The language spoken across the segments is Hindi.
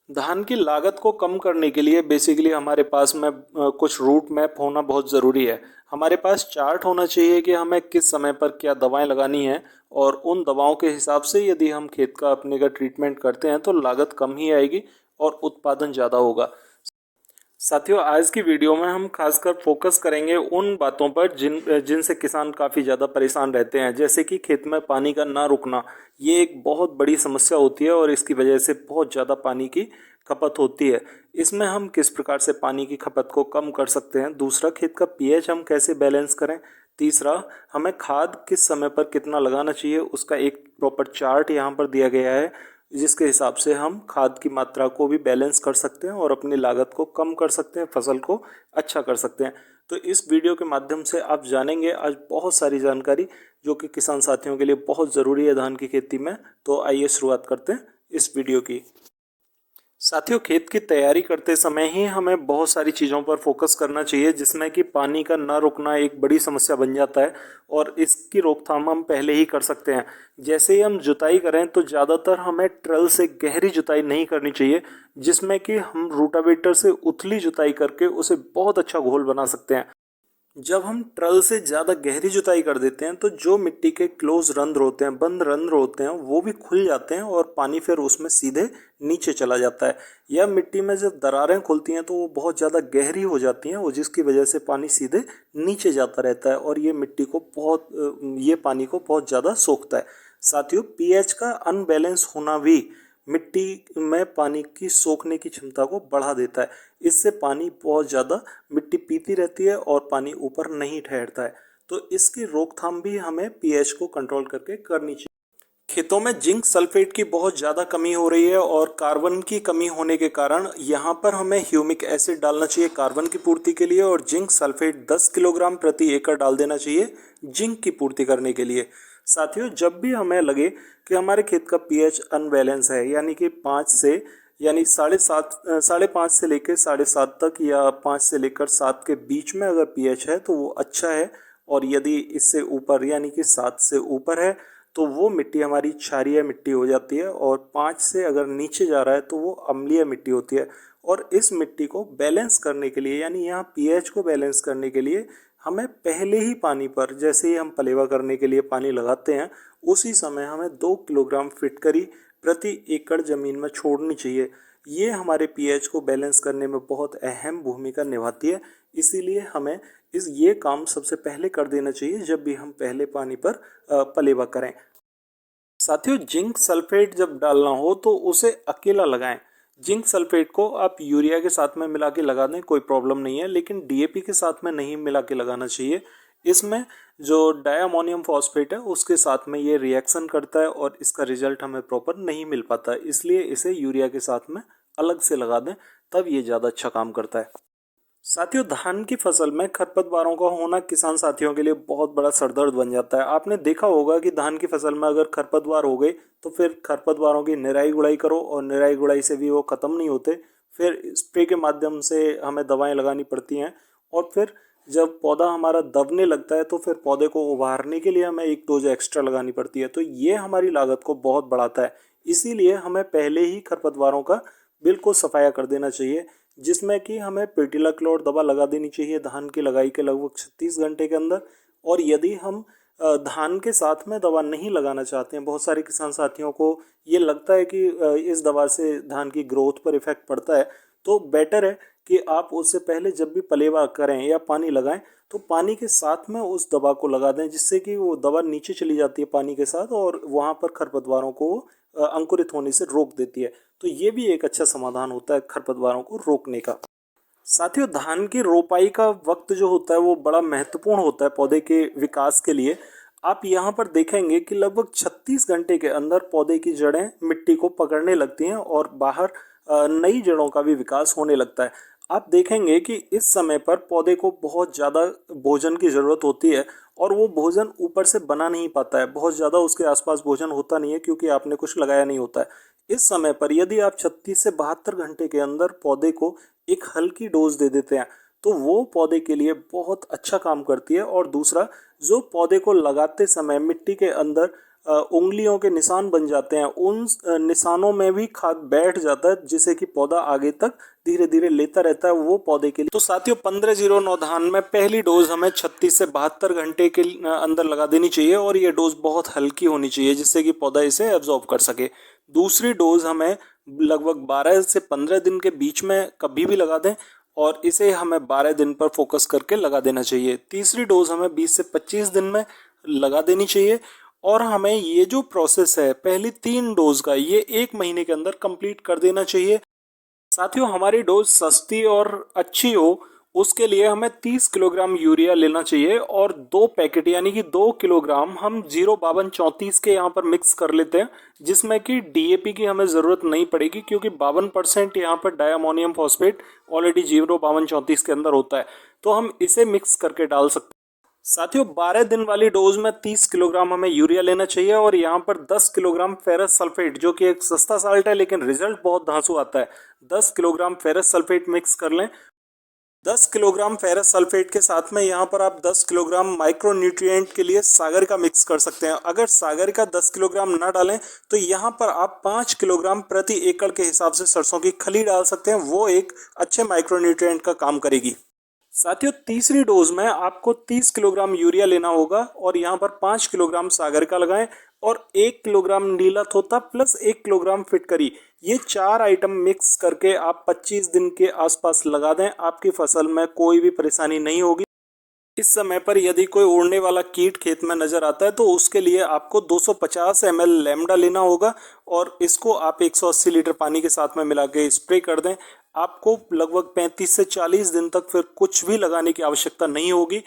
धान की लागत को कम करने के लिए बेसिकली हमारे पास में कुछ रूट मैप होना बहुत ज़रूरी है। हमारे पास चार्ट होना चाहिए कि हमें किस समय पर क्या दवाएं लगानी है और उन दवाओं के हिसाब से यदि हम खेत का अपने का ट्रीटमेंट करते हैं तो लागत कम ही आएगी और उत्पादन ज़्यादा होगा। साथियों, आज की वीडियो में हम खासकर फोकस करेंगे उन बातों पर जिनसे किसान काफ़ी ज़्यादा परेशान रहते हैं, जैसे कि खेत में पानी का ना रुकना। ये एक बहुत बड़ी समस्या होती है और इसकी वजह से बहुत ज़्यादा पानी की खपत होती है। इसमें हम किस प्रकार से पानी की खपत को कम कर सकते हैं, दूसरा खेत का पीएच हम कैसे बैलेंस करें, तीसरा हमें खाद किस समय पर कितना लगाना चाहिए, उसका एक प्रॉपर चार्ट यहाँ पर दिया गया है जिसके हिसाब से हम खाद की मात्रा को भी बैलेंस कर सकते हैं और अपनी लागत को कम कर सकते हैं, फसल को अच्छा कर सकते हैं। तो इस वीडियो के माध्यम से आप जानेंगे आज बहुत सारी जानकारी जो कि किसान साथियों के लिए बहुत ज़रूरी है धान की खेती में। तो आइए शुरुआत करते हैं इस वीडियो की। साथियों, खेत की तैयारी करते समय ही हमें बहुत सारी चीज़ों पर फोकस करना चाहिए जिसमें कि पानी का ना रुकना एक बड़ी समस्या बन जाता है और इसकी रोकथाम हम पहले ही कर सकते हैं। जैसे ही हम जुताई करें तो ज़्यादातर हमें ट्रल से गहरी जुताई नहीं करनी चाहिए, जिसमें कि हम रूटावेटर से उथली जुताई करके उसे बहुत अच्छा घोल बना सकते हैं। जब हम ट्रल से ज़्यादा गहरी जुताई कर देते हैं तो जो मिट्टी के क्लोज रंध्र होते हैं, बंद रंध्र होते हैं, वो भी खुल जाते हैं और पानी फिर उसमें सीधे नीचे चला जाता है। या मिट्टी में जब दरारें खुलती हैं तो वो बहुत ज़्यादा गहरी हो जाती हैं और जिसकी वजह से पानी सीधे नीचे जाता रहता है और ये पानी को बहुत ज़्यादा सोखता है। साथियों, पीएच का अनबैलेंस होना भी मिट्टी में पानी की सोखने की क्षमता को बढ़ा देता है। इससे पानी बहुत ज़्यादा मिट्टी पीती रहती है और पानी ऊपर नहीं ठहरता है। तो इसकी रोकथाम भी हमें पीएच को कंट्रोल करके करनी चाहिए। खेतों में जिंक सल्फेट की बहुत ज़्यादा कमी हो रही है और कार्बन की कमी होने के कारण यहाँ पर हमें ह्यूमिक एसिड डालना चाहिए कार्बन की पूर्ति के लिए और जिंक सल्फेट 10 किलोग्राम प्रति एकड़ डाल देना चाहिए जिंक की पूर्ति करने के लिए। साथियों, जब भी हमें लगे कि हमारे खेत का पीएच अनबैलेंस है, यानी कि 5 से यानी 5.5 से लेकर 7.5 तक या 5 से लेकर 7 के बीच में अगर पीएच है तो वो अच्छा है, और यदि इससे ऊपर यानी कि 7 से ऊपर है तो वो मिट्टी हमारी क्षारीय मिट्टी हो जाती है और 5 से अगर नीचे जा रहा है तो वो अम्लीय मिट्टी होती है। और इस मिट्टी को बैलेंस करने के लिए, यानी यहाँ पीएच को बैलेंस करने के लिए हमें पहले ही पानी पर, जैसे ही हम पलेवा करने के लिए पानी लगाते हैं उसी समय हमें 2 किलोग्राम फिटकरी प्रति एकड़ ज़मीन में छोड़नी चाहिए। ये हमारे पीएच को बैलेंस करने में बहुत अहम भूमिका निभाती है। इसीलिए हमें ये काम सबसे पहले कर देना चाहिए जब भी हम पहले पानी पर पलेवा करें। साथियों, जिंक सल्फेट जब डालना हो तो उसे अकेला लगाएं। जिंक सल्फेट को आप यूरिया के साथ में मिला के लगा दें, कोई प्रॉब्लम नहीं है, लेकिन डीएपी के साथ में नहीं मिला के लगाना चाहिए। इसमें जो डायमोनियम फॉस्फेट है उसके साथ में ये रिएक्शन करता है और इसका रिजल्ट हमें प्रॉपर नहीं मिल पाता है, इसलिए इसे यूरिया के साथ में अलग से लगा दें, तब ये ज़्यादा अच्छा काम करता है। साथियों, धान की फसल में खरपतवारों का होना किसान साथियों के लिए बहुत बड़ा सरदर्द बन जाता है। आपने देखा होगा कि धान की फसल में अगर खरपतवार हो गए तो फिर खरपतवारों की निराई गुड़ाई करो और निराई गुड़ाई से भी वो ख़त्म नहीं होते, फिर स्प्रे के माध्यम से हमें दवाएं लगानी पड़ती हैं और फिर जब पौधा हमारा दबने लगता है तो फिर पौधे को उभारने के लिए हमें एक डोज एक्स्ट्रा लगानी पड़ती है। तो ये हमारी लागत को बहुत बढ़ाता है। इसीलिए हमें पहले ही खरपतवारों का बिल्कुल सफाया कर देना चाहिए, जिसमें कि हमें पेटिलाक्लोर दवा लगा देनी चाहिए धान की लगाई के लगभग 36 घंटे के अंदर। और यदि हम धान के साथ में दवा नहीं लगाना चाहते हैं, बहुत सारे किसान साथियों को ये लगता है कि इस दवा से धान की ग्रोथ पर इफेक्ट पड़ता है, तो बेटर है कि आप उससे पहले जब भी पलेवा करें या पानी लगाएं तो पानी के साथ में उस दवा को लगा दें, जिससे कि वो दवा नीचे चली जाती है पानी के साथ और वहाँ पर खरपतवारों को अंकुरित होने से रोक देती है। तो ये भी एक अच्छा समाधान होता है खरपतवारों को रोकने का। साथियों, धान की रोपाई का वक्त जो होता है वो बड़ा महत्वपूर्ण होता है पौधे के विकास के लिए। आप यहाँ पर देखेंगे कि लगभग 36 घंटे के अंदर पौधे की जड़ें मिट्टी को पकड़ने लगती हैं और बाहर नई जड़ों का भी विकास होने लगता है। आप देखेंगे कि इस समय पर पौधे को बहुत ज़्यादा भोजन की ज़रूरत होती है और वो भोजन ऊपर से बना नहीं पाता है, बहुत ज़्यादा उसके आसपास भोजन होता नहीं है क्योंकि आपने कुछ लगाया नहीं होता है। इस समय पर यदि आप 36 से 72 घंटे के अंदर पौधे को एक हल्की डोज दे देते हैं तो वो पौधे के लिए बहुत अच्छा काम करती है। और दूसरा, जो पौधे को लगाते समय मिट्टी के अंदर उंगलियों के निशान बन जाते हैं, उन निशानों में भी खाद बैठ जाता है, जिससे कि पौधा आगे तक धीरे धीरे लेता रहता है वो पौधे के लिए। तो साथियों 1509 धान में पहली डोज हमें 36 से 72 घंटे के अंदर लगा देनी चाहिए और ये डोज बहुत हल्की होनी चाहिए जिससे कि पौधा इसे एब्जॉर्ब कर सके। दूसरी डोज हमें लगभग 12 से 15 दिन के बीच में कभी भी लगा दें और इसे हमें 12 दिन पर फोकस करके लगा देना चाहिए। तीसरी डोज हमें 20 से 25 दिन में लगा देनी चाहिए और हमें ये जो प्रोसेस है पहली 3 डोज का ये 1 महीने के अंदर कंप्लीट कर देना चाहिए। साथियों हमारी डोज सस्ती और अच्छी हो उसके लिए हमें 30 किलोग्राम यूरिया लेना चाहिए और 2 पैकेट यानी कि 2 किलोग्राम हम 05234 के यहाँ पर मिक्स कर लेते हैं, जिसमें कि डीएपी की हमें ज़रूरत नहीं पड़ेगी क्योंकि 52% यहाँ पर डायमोनियम फॉस्फेट ऑलरेडी 05234 के अंदर होता है, तो हम इसे मिक्स करके डाल सकते हैं। साथियों 12 दिन वाली डोज में 30 किलोग्राम हमें यूरिया लेना चाहिए और यहाँ पर 10 किलोग्राम फेरस सल्फेट, जो कि एक सस्ता साल्ट है लेकिन रिजल्ट बहुत धांसू आता है, 10 किलोग्राम फेरस सल्फेट मिक्स कर लें। 10 किलोग्राम फेरस सल्फेट के साथ में यहाँ पर आप 10 किलोग्राम माइक्रो न्यूट्रिएंट के लिए सागर का मिक्स कर सकते हैं। अगर सागर का 10 किलोग्राम ना डालें तो यहाँ पर आप 5 किलोग्राम प्रति एकड़ के हिसाब से सरसों की खली डाल सकते हैं, वो एक अच्छे माइक्रो न्यूट्रिएंट का काम करेगी। साथियों तीसरी डोज में आपको 30 किलोग्राम यूरिया लेना होगा और यहाँ पर 5 किलोग्राम सागर का लगाएं और 1 किलोग्राम नीला थोथा प्लस 1 किलोग्राम फिटकरी, ये 4 आइटम मिक्स करके आप 25 दिन के आसपास लगा दें। आपकी फसल में कोई भी परेशानी नहीं होगी। इस समय पर यदि कोई उड़ने वाला कीट खेत में नजर आता है तो उसके लिए आपको 250 ml लैम्डा लेना होगा और इसको आप 180 लीटर पानी के साथ में मिला के स्प्रे कर दें। आपको लगभग 35 से 40 दिन तक फिर कुछ भी लगाने की आवश्यकता नहीं होगी।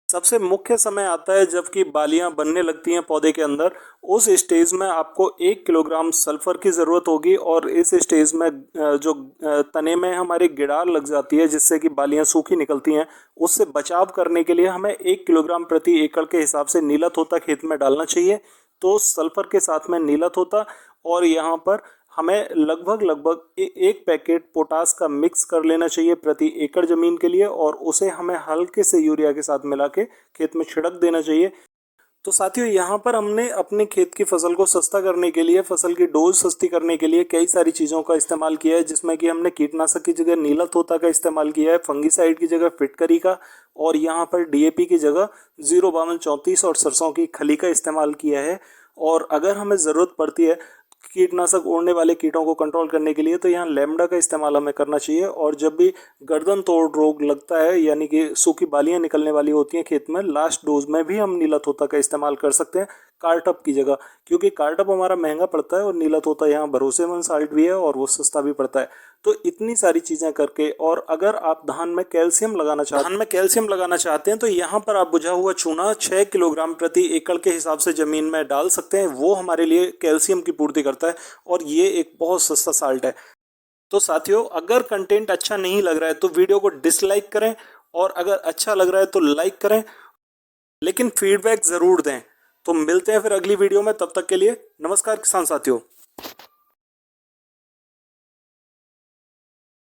सबसे मुख्य समय आता है जबकि बालियां बनने लगती हैं पौधे के अंदर, उस स्टेज में आपको 1 किलोग्राम सल्फर की ज़रूरत होगी और इस स्टेज में जो तने में हमारी गिड़ार लग जाती है जिससे कि बालियां सूखी निकलती हैं, उससे बचाव करने के लिए हमें 1 किलोग्राम प्रति एकड़ के हिसाब से नीला तोता खेत में डालना चाहिए। तो सल्फर के साथ में नीला तोता और यहाँ पर हमें लगभग एक पैकेट पोटास का मिक्स कर लेना चाहिए प्रति एकड़ जमीन के लिए और उसे हमें हल्के से यूरिया के साथ मिला के खेत में छिड़क देना चाहिए। तो साथियों यहाँ पर हमने अपने खेत की फसल को सस्ता करने के लिए, फसल की डोज सस्ती करने के लिए कई सारी चीज़ों का इस्तेमाल किया है, जिसमें कि हमने कीटनाशक की जगह नीला तोता का इस्तेमाल किया है, फंगीसाइड की जगह फिटकरी का और यहाँ पर डीएपी की जगह 05234 और सरसों की खली का इस्तेमाल किया है। और अगर हमें ज़रूरत पड़ती है कीटनाशक उड़ने वाले कीटों को कंट्रोल करने के लिए तो यहाँ लैम्डा का इस्तेमाल हमें करना चाहिए। और जब भी गर्दन तोड़ रोग लगता है यानी कि सूखी बालियां निकलने वाली होती हैं खेत में, लास्ट डोज में भी हम नीला तोता का इस्तेमाल कर सकते हैं कारटप की जगह, क्योंकि कारटप हमारा महंगा पड़ता है और नीला तोता यहाँ भरोसेमंद साल्ट भी है और वो सस्ता भी पड़ता है। तो इतनी सारी चीज़ें करके, और अगर आप धान में कैल्शियम लगाना चाहते हैं तो यहाँ पर आप बुझा हुआ चूना 6 किलोग्राम प्रति एकड़ के हिसाब से ज़मीन में डाल सकते हैं, वो हमारे लिए कैल्शियम की पूर्ति करता है और ये एक बहुत सस्ता साल्ट है। तो साथियों अगर कंटेंट अच्छा नहीं लग रहा है तो वीडियो को डिसलाइक करें और अगर अच्छा लग रहा है तो लाइक करें, लेकिन फीडबैक ज़रूर दें। तो मिलते हैं फिर अगली वीडियो में, तब तक के लिए नमस्कार किसान साथियों।